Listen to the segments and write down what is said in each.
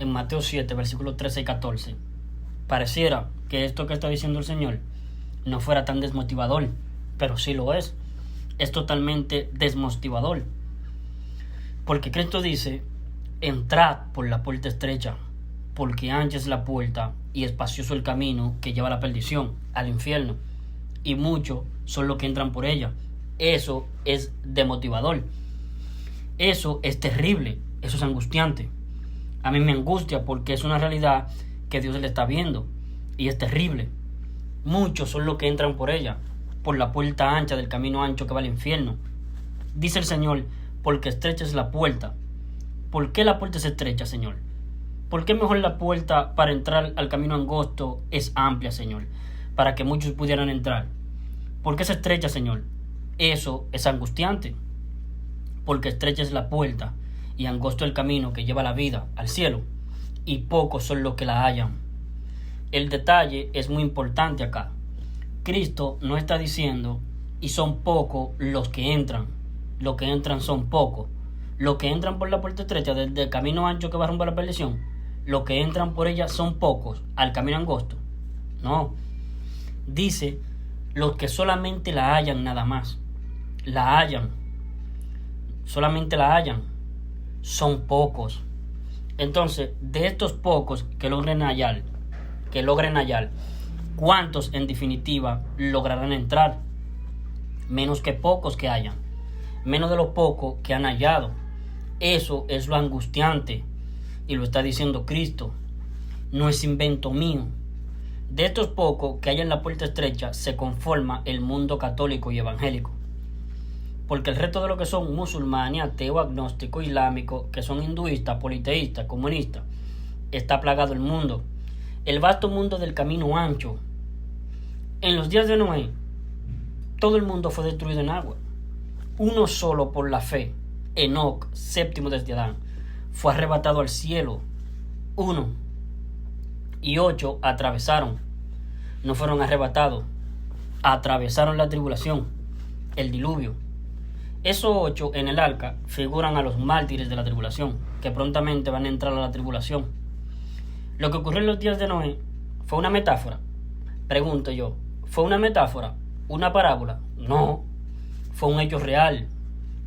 en Mateo 7, versículos 13 y 14, pareciera que esto que está diciendo el Señor no fuera tan desmotivador, pero sí lo es. Es totalmente desmotivador. Porque Cristo dice: entrad por la puerta estrecha, porque ancha es la puerta y espacioso el camino que lleva a la perdición, al infierno, y muchos son los que entran por ella. Eso es demotivador. Eso es terrible. Eso es angustiante. A mí me angustia porque es una realidad que Dios le está viendo y es terrible. Muchos son los que entran por ella, por la puerta ancha del camino ancho que va al infierno. Dice el Señor: porque estrecha es la puerta. ¿Por qué la puerta es estrecha, Señor? ¿Por qué mejor la puerta para entrar al camino angosto es amplia, Señor? Para que muchos pudieran entrar. ¿Por qué es estrecha, Señor? Eso es angustiante. Porque estrecha es la puerta y angosto el camino que lleva la vida al cielo, y pocos son los que la hallan. El detalle es muy importante acá. Cristo no está diciendo: y son pocos los que entran. Los que entran son pocos. Los que entran por la puerta estrecha del camino ancho que va rumbo a la perdición, los que entran por ella son pocos al camino angosto. No. Dice: los que solamente la hallan nada más. La hallan. Solamente la hallan. Son pocos. Entonces, de estos pocos que logren hallar, ¿cuántos en definitiva lograrán entrar? Menos que pocos que hayan. Menos de los pocos que han hallado. Eso es lo angustiante. Y lo está diciendo Cristo. No es invento mío. De estos pocos que hay en la puerta estrecha se conforma el mundo católico y evangélico. Porque el resto de lo que son musulmanes, ateos, agnósticos, islámicos, que son hinduistas, politeístas, comunistas, está plagado el mundo. El vasto mundo del camino ancho. En los días de Noé, todo el mundo fue destruido en agua. Uno solo por la fe, Enoc, séptimo desde Adán, fue arrebatado al cielo. 1 y 8 atravesaron. No fueron arrebatados. Atravesaron la tribulación, el diluvio. Esos 8 en el arca figuran a los mártires de la tribulación, que prontamente van a entrar a la tribulación. Lo que ocurrió en los días de Noé fue una metáfora. Pregunto yo, ¿fue una metáfora? ¿Una parábola? No, fue un hecho real,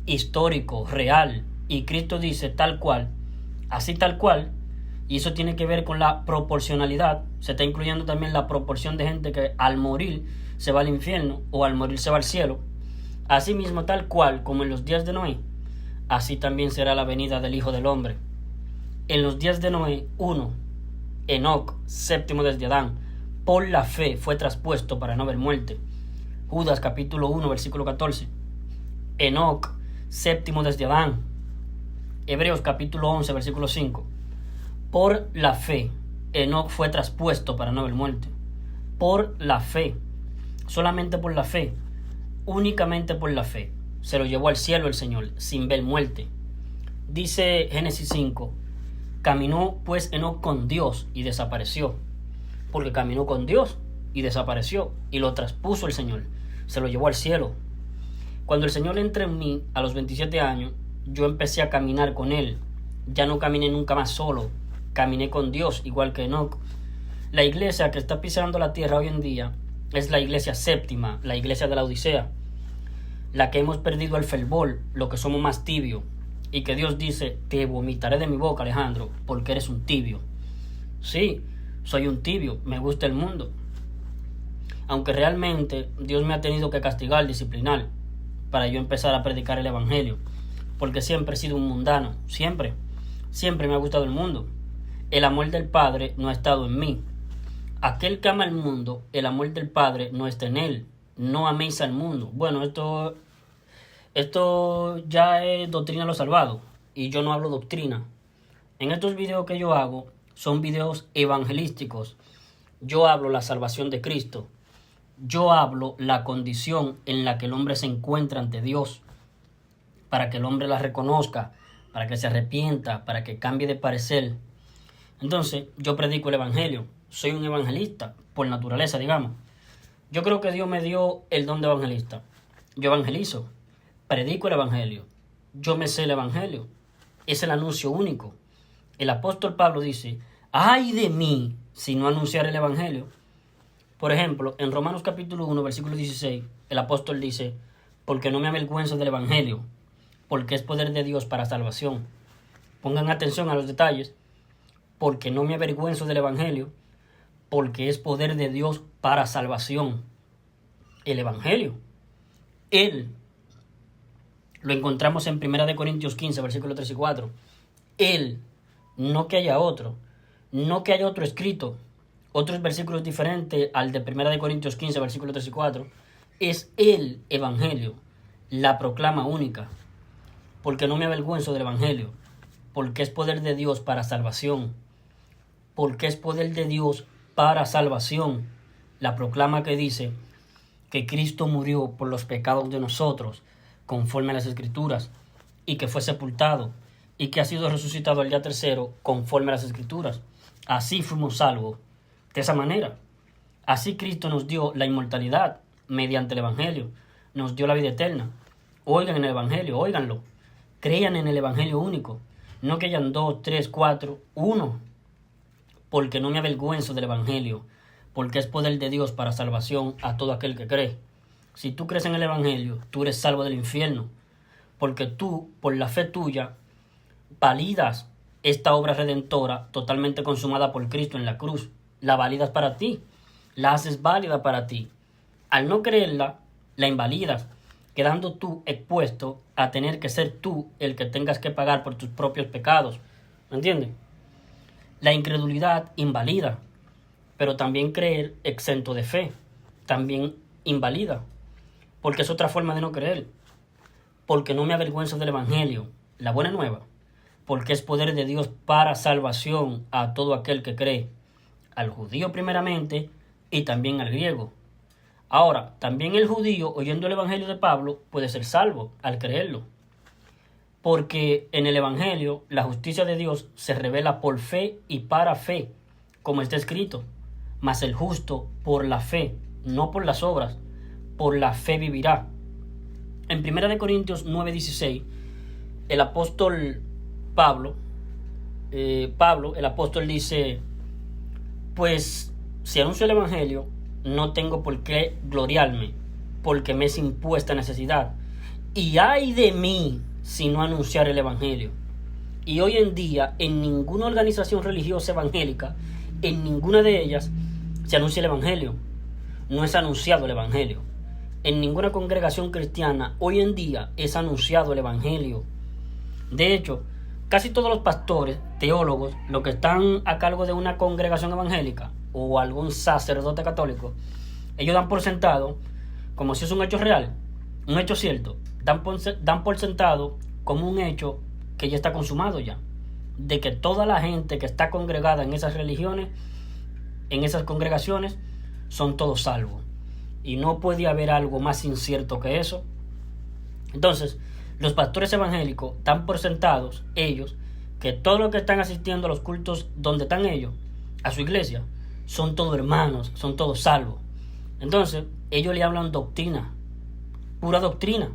histórico, real. Y Cristo dice tal cual, así tal cual. Y eso tiene que ver con la proporcionalidad. Se está incluyendo también la proporción de gente que al morir se va al infierno o al morir se va al cielo. Así mismo, tal cual como en los días de Noé, así también será la venida del Hijo del Hombre. En los días de Noé, 1, Enoc, séptimo desde Adán, por la fe fue traspuesto para no ver muerte. Judas capítulo 1, versículo 14. Enoc, séptimo desde Adán. Hebreos capítulo 11, versículo 5. Por la fe, Enoc fue traspuesto para no ver muerte. Por la fe, solamente por la fe, únicamente por la fe, se lo llevó al cielo el Señor, sin ver muerte. Dice Génesis 5, caminó pues Enoc con Dios y desapareció. Porque caminó con Dios y desapareció, y lo traspuso el Señor, se lo llevó al cielo. Cuando el Señor entró en mí a los 27 años, yo empecé a caminar con Él. Ya no caminé nunca más solo, caminé con Dios, igual que Enoc. La iglesia que está pisando la tierra hoy en día es la iglesia séptima, la iglesia de la Odisea, la que hemos perdido el fervor, lo que somos más tibios, y que Dios dice: te vomitaré de mi boca, Alejandro, porque eres un tibio. Sí, soy un tibio, me gusta el mundo. Aunque realmente Dios me ha tenido que castigar, disciplinar, para yo empezar a predicar el evangelio, porque siempre he sido un mundano, siempre me ha gustado el mundo. El amor del Padre no ha estado en mí. Aquel que ama el mundo, el amor del Padre no está en él. No améis al mundo. Bueno, esto ya es doctrina de los salvados, y yo no hablo doctrina. En estos videos que yo hago son videos evangelísticos. Yo hablo la salvación de Cristo. Yo hablo la condición en la que el hombre se encuentra ante Dios, para que el hombre la reconozca, para que se arrepienta, para que cambie de parecer. Entonces, yo predico el evangelio. Soy un evangelista, por naturaleza, digamos. Yo creo que Dios me dio el don de evangelista. Yo evangelizo, predico el evangelio. Yo me sé el evangelio. Es el anuncio único. el apóstol Pablo dice, ay de mí si no anunciar el evangelio. Por ejemplo, en Romanos capítulo 1, versículo 16, el apóstol dice, porque no me avergüenzo del evangelio, porque es poder de Dios para salvación. Pongan atención a los detalles, porque no me avergüenzo del evangelio, porque es poder de Dios para salvación. El evangelio, él, lo encontramos en 1 Corintios 15, versículos 3 y 4. Él, no que haya otro, no que haya otro escrito, otros versículos diferentes al de 1 Corintios 15, versículos 3 y 4, es el evangelio, la proclama única, porque no me avergüenzo del evangelio, porque es poder de Dios para salvación, porque es poder de Dios para salvación, la proclama que dice que Cristo murió por los pecados de nosotros, conforme a las Escrituras, y que fue sepultado, y que ha sido resucitado al día tercero, conforme a las Escrituras. Así fuimos salvos, de esa manera. Así Cristo nos dio la inmortalidad mediante el Evangelio, nos dio la vida eterna. Oigan el Evangelio, óiganlo. Crean en el Evangelio único, no que hayan 2, 3, 4, 1, porque no me avergüenzo del Evangelio, porque es poder de Dios para salvación a todo aquel que cree. Si tú crees en el Evangelio, tú eres salvo del infierno, porque tú, por la fe tuya, validas esta obra redentora totalmente consumada por Cristo en la cruz. La validas para ti, la haces válida para ti. Al no creerla, la invalidas, quedando tú expuesto a tener que ser tú el que tengas que pagar por tus propios pecados. ¿Me entiendes? La incredulidad invalida, pero también creer exento de fe también invalida, porque es otra forma de no creer. Porque no me avergüenzo del Evangelio, la buena nueva, porque es poder de Dios para salvación a todo aquel que cree, al judío primeramente y también al griego. Ahora, también el judío, oyendo el Evangelio de Pablo, puede ser salvo al creerlo, porque en el Evangelio la justicia de Dios se revela por fe y para fe, como está escrito, mas el justo por la fe, no por las obras, por la fe vivirá. En 1 Corintios 9:16, el apóstol Pablo, el apóstol dice, pues si anuncio el Evangelio, no tengo por qué gloriarme, porque me es impuesta necesidad. Y ay de mí si no anunciar el Evangelio. Y hoy en día, en ninguna organización religiosa evangélica, en ninguna de ellas, se anuncia el Evangelio. No es anunciado el Evangelio. En ninguna congregación cristiana hoy en día es anunciado el Evangelio. De hecho, casi todos los pastores, teólogos, los que están a cargo de una congregación evangélica o algún sacerdote católico, ellos dan por sentado, como si es un hecho real, un hecho cierto, dan por sentado como un hecho que ya está consumado ya, de que toda la gente que está congregada en esas religiones, en esas congregaciones, son todos salvos. Y no puede haber algo más incierto que eso. Entonces, los pastores evangélicos dan por sentados, ellos, que todos los que están asistiendo a los cultos donde están ellos, a su iglesia, son todos hermanos, son todos salvos. Entonces, ellos le hablan doctrina, pura doctrina.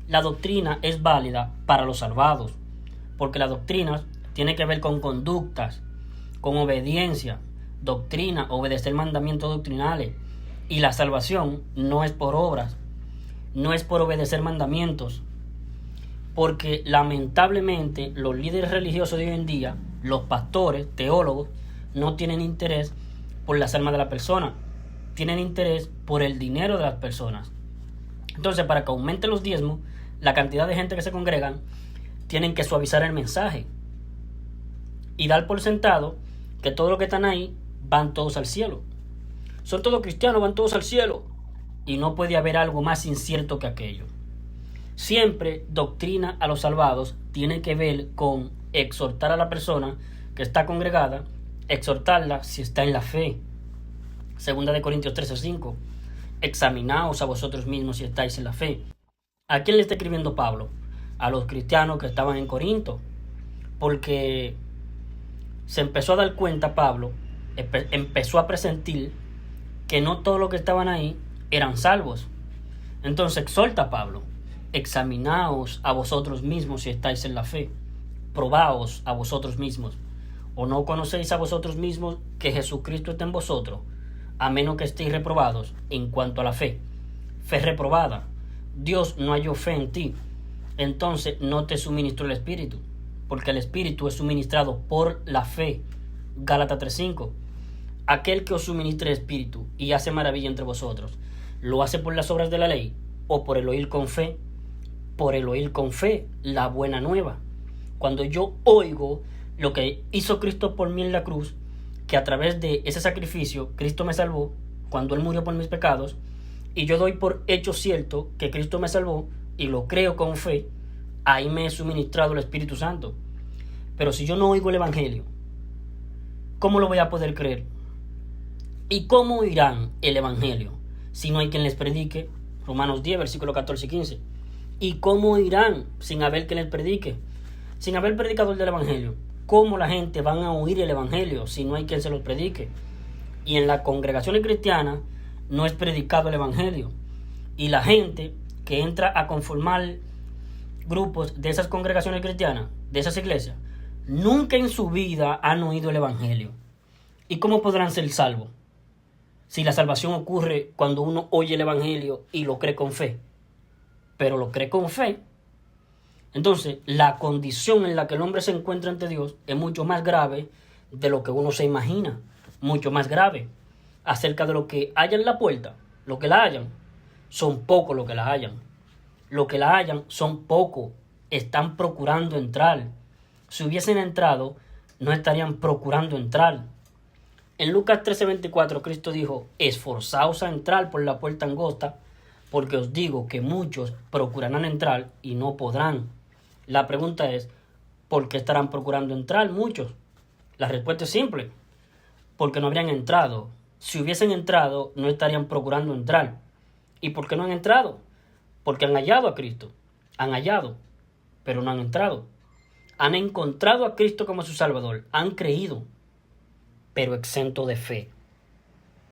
La doctrina es válida para los salvados, porque la doctrina tiene que ver con conductas, con obediencia. Doctrina, obedecer mandamientos doctrinales. Y la salvación no es por obras, no es por obedecer mandamientos, porque lamentablemente los líderes religiosos de hoy en día, los pastores, teólogos, no tienen interés por las almas de la persona, tienen interés por el dinero de las personas. Entonces, para que aumenten los diezmos, la cantidad de gente que se congregan, tienen que suavizar el mensaje y dar por sentado que todos los que están ahí van todos al cielo. Son todos cristianos, van todos al cielo. Y no puede haber algo más incierto que aquello. Siempre doctrina a los salvados tiene que ver con exhortar a la persona que está congregada, exhortarla si está en la fe. 2 Corintios 13:5. Examinaos a vosotros mismos si estáis en la fe. ¿A quién le está escribiendo Pablo? A los cristianos que estaban en Corinto. Porque se empezó a dar cuenta Pablo, empezó a presentir que no todos los que estaban ahí eran salvos. Entonces exhorta a Pablo, examinaos a vosotros mismos si estáis en la fe. probaos a vosotros mismos. ¿O no conocéis a vosotros mismos que Jesucristo está en vosotros, a menos que estéis reprobados en cuanto a la fe? Fe reprobada. Dios no halló fe en ti, entonces no te suministró el Espíritu, porque el Espíritu es suministrado por la fe. Gálatas 3:5. Aquel que os suministra el Espíritu y hace maravilla entre vosotros, ¿lo hace por las obras de la ley o por el oír con fe? Por el oír con fe la buena nueva. Cuando yo oigo lo que hizo Cristo por mí en la cruz, que a través de ese sacrificio Cristo me salvó, cuando Él murió por mis pecados, y yo doy por hecho cierto que Cristo me salvó y lo creo con fe, ahí me he suministrado el Espíritu Santo. Pero si yo no oigo el Evangelio, ¿cómo lo voy a poder creer? ¿Y cómo oirán el Evangelio si no hay quien les predique? Romanos 10, versículos 14 y 15. ¿Y cómo oirán sin haber quien les predique? Sin haber predicador del Evangelio, ¿cómo la gente van a oír el Evangelio si no hay quien se los predique? Y en las congregaciones cristianas no es predicado el Evangelio. Y la gente que entra a conformar grupos de esas congregaciones cristianas, de esas iglesias, nunca en su vida han oído el Evangelio. ¿Y cómo podrán ser salvos? Si la salvación ocurre cuando uno oye el Evangelio y lo cree con fe. Pero lo cree con fe. Entonces, la condición en la que el hombre se encuentra ante Dios es mucho más grave de lo que uno se imagina. Mucho más grave. Acerca de lo que haya en la puerta, lo que la hayan, son pocos los que la hayan. Lo que la hayan son pocos. Están procurando entrar. Si hubiesen entrado, no estarían procurando entrar. En Lucas 13:24, Cristo dijo: esforzaos a entrar por la puerta angosta, porque os digo que muchos procurarán entrar y no podrán. La pregunta es, ¿por qué estarán procurando entrar muchos? La respuesta es simple: porque no habrían entrado. Si hubiesen entrado, no estarían procurando entrar. ¿Y por qué no han entrado? Porque han hallado a Cristo. Han hallado, pero no han entrado. Han encontrado a Cristo como su Salvador. Han creído, pero exento de fe.